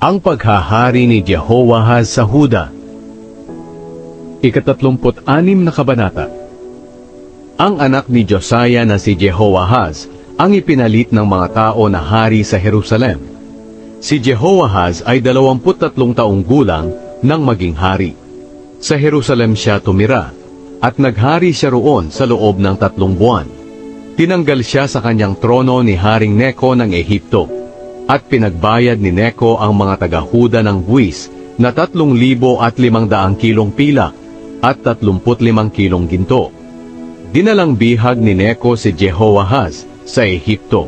Ang paghahari ni Jehoahaz sa Huda. Ika-36 na kabanata. Ang anak ni Josiah na si Jehoahaz ang ipinalit ng mga tao na hari sa Jerusalem. Si Jehoahaz ay 23 taong gulang nang maging hari. Sa Jerusalem siya tumira, at naghari siya roon sa loob ng 3 buwan. Tinanggal siya sa kanyang trono ni Haring Neco ng Ehipto, at pinagbayad ni Neco ang mga taga-Huda ng buwis na 3,500 kilong pilak at 35 kilong ginto. Dinalang bihag ni Neco si Jehoahaz sa Ehipto,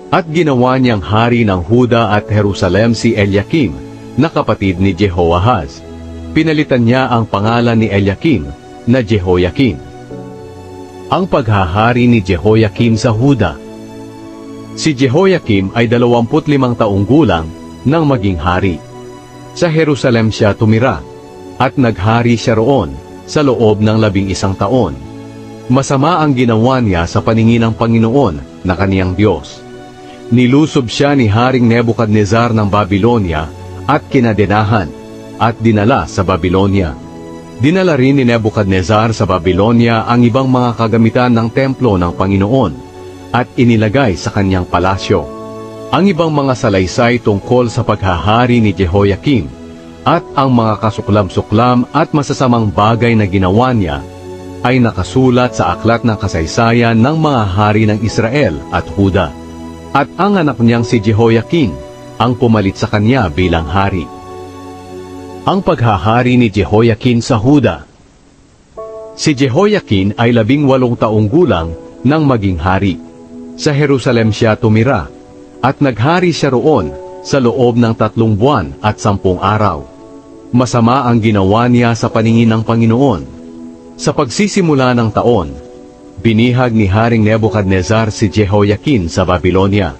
at ginawa niyang hari ng Huda at Jerusalem si Eliakim na kapatid ni Jehoahaz. Pinalitan niya ang pangalan ni Eliakim na Jehoiakim. Ang paghahari ni Jehoiakim sa Huda. Si Jehoiakim ay 25 taong gulang nang maging hari. Sa Jerusalem siya tumira, at naghari siya roon sa loob ng 11 taon. Masama ang ginawa niya sa paningin ng Panginoon na kaniyang Diyos. Nilusob siya ni Haring Nebukadnezar ng Babylonia at kinadenahan at dinala sa Babylonia. Dinala rin ni Nebukadnezar sa Babylonia ang ibang mga kagamitan ng templo ng Panginoon at inilagay sa kanyang palasyo. Ang ibang mga salaysay tungkol sa paghahari ni Jehoiakim at ang mga kasuklam-suklam at masasamang bagay na ginawa niya ay nakasulat sa aklat ng kasaysayan ng mga hari ng Israel at Huda. At ang anak niyang si Jehoiakim ang pumalit sa kanya bilang hari. Ang paghahari ni Jehoiakim sa Huda. Si Jehoiakim ay 18 taong gulang nang maging hari. Sa Jerusalem siya tumira, at naghari siya roon sa loob ng 3 buwan at 10 araw. Masama ang ginawa niya sa paningin ng Panginoon. Sa pagsisimula ng taon, binihag ni Haring Nebukadnezar si Jehoiakim sa Babylonia.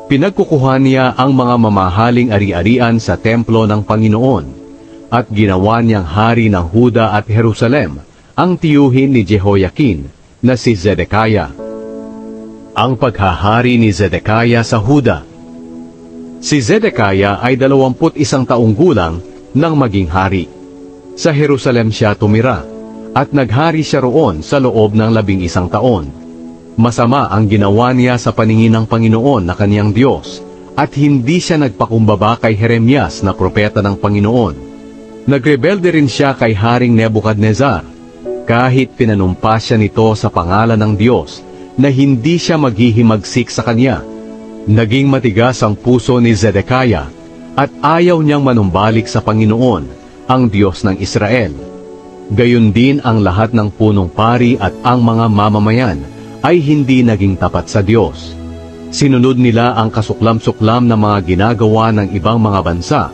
Pinagkukuha niya ang mga mamahaling ari-arian sa templo ng Panginoon, at ginawa niyang hari ng Huda at Jerusalem ang tiyuhin ni Jehoiakim na si Zedekiah. Ang paghahari ni Zedekiah sa Huda. Si Zedekiah ay 21 taong gulang nang maging hari. Sa Jerusalem siya tumira, at naghari siya roon sa loob ng 11 taon. Masama ang ginawa niya sa paningin ng Panginoon na kaniyang Diyos, at hindi siya nagpakumbaba kay Jeremias na propeta ng Panginoon. Nagrebelde rin siya kay Haring Nebukadnezar, kahit pinanumpa siya nito sa pangalan ng Diyos na hindi siya maghihimagsik sa kanya. Naging matigas ang puso ni Zedekiah at ayaw niyang manumbalik sa Panginoon, ang Diyos ng Israel. Gayon din ang lahat ng punong pari at ang mga mamamayan ay hindi naging tapat sa Diyos. Sinunod nila ang kasuklam-suklam na mga ginagawa ng ibang mga bansa,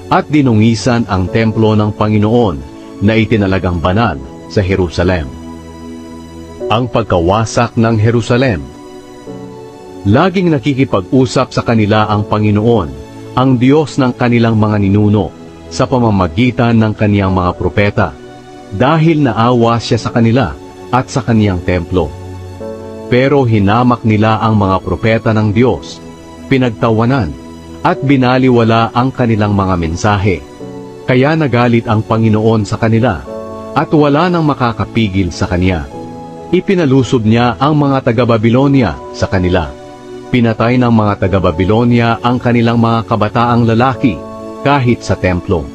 at dinungisan ang templo ng Panginoon na itinalagang banal sa Jerusalem. Ang pagkawasak ng Jerusalem. Laging nakikipag-usap sa kanila ang Panginoon, ang Diyos ng kanilang mga ninuno, sa pamamagitan ng kaniyang mga propeta, dahil naawa siya sa kanila at sa kaniyang templo. Pero hinamak nila ang mga propeta ng Diyos, pinagtawanan, at binaliwala ang kanilang mga mensahe. Kaya nagalit ang Panginoon sa kanila, at wala nang makakapigil sa kanya. Ipinalusob niya ang mga taga-Babylonia sa kanila. Pinatay ng mga taga-Babylonia ang kanilang mga kabataang lalaki kahit sa templo.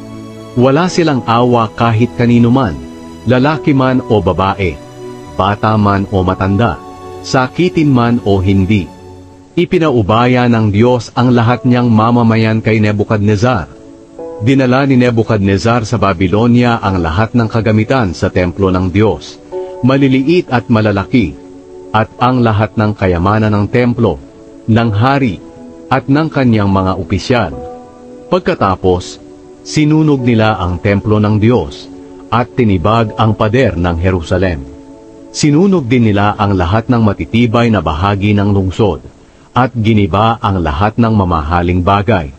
Wala silang awa kahit kanino man, lalaki man o babae, bata man o matanda, sakitin man o hindi. Ipinaubaya ng Diyos ang lahat niyang mamamayan kay Nebukadnezar. Dinala ni Nebukadnezar sa Babylonia ang lahat ng kagamitan sa templo ng Diyos, maliliit at malalaki, at ang lahat ng kayamanan ng templo, ng hari, at ng kanyang mga opisyal. Pagkatapos, sinunog nila ang templo ng Diyos, at tinibag ang pader ng Jerusalem. Sinunog din nila ang lahat ng matitibay na bahagi ng lungsod, at giniba ang lahat ng mamahaling bagay.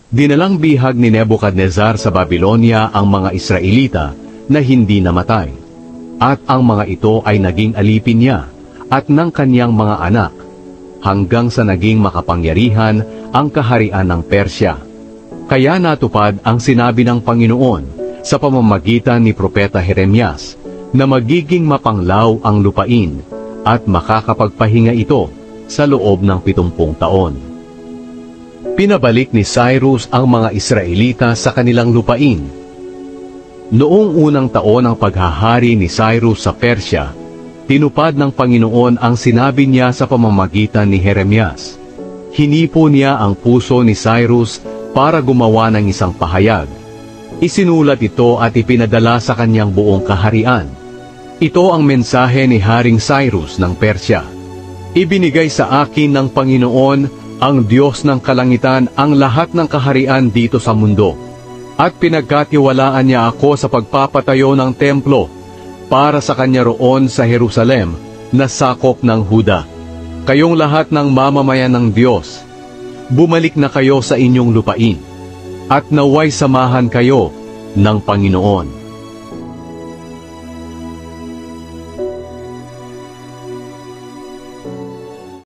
Dinalang bihag ni Nebukadnezar sa Babylonia ang mga Israelita na hindi namatay, at ang mga ito ay naging alipin niya at ng kaniyang mga anak, hanggang sa naging makapangyarihan ang kaharian ng Persya. Kaya natupad ang sinabi ng Panginoon sa pamamagitan ni Propeta Jeremias na magiging mapanglaw ang lupain at makakapagpahinga ito sa loob ng 70 taon. Pinabalik ni Cyrus ang mga Israelita sa kanilang lupain. Noong unang taon ng paghahari ni Cyrus sa Persya, tinupad ng Panginoon ang sinabi niya sa pamamagitan ni Jeremias. Hinipo niya ang puso ni Cyrus para gumawa ng isang pahayag. Isinulat ito at ipinadala sa kanyang buong kaharian. Ito ang mensahe ni Haring Cyrus ng Persya. Ibinigay sa akin ng Panginoon, ang Diyos ng kalangitan, ang lahat ng kaharian dito sa mundo. At pinagkatiwalaan niya ako sa pagpapatayo ng templo para sa kanya roon sa Jerusalem na sakop ng Huda. Kayong lahat ng mamamayan ng Diyos, bumalik na kayo sa inyong lupain at naway samahan kayo ng Panginoon.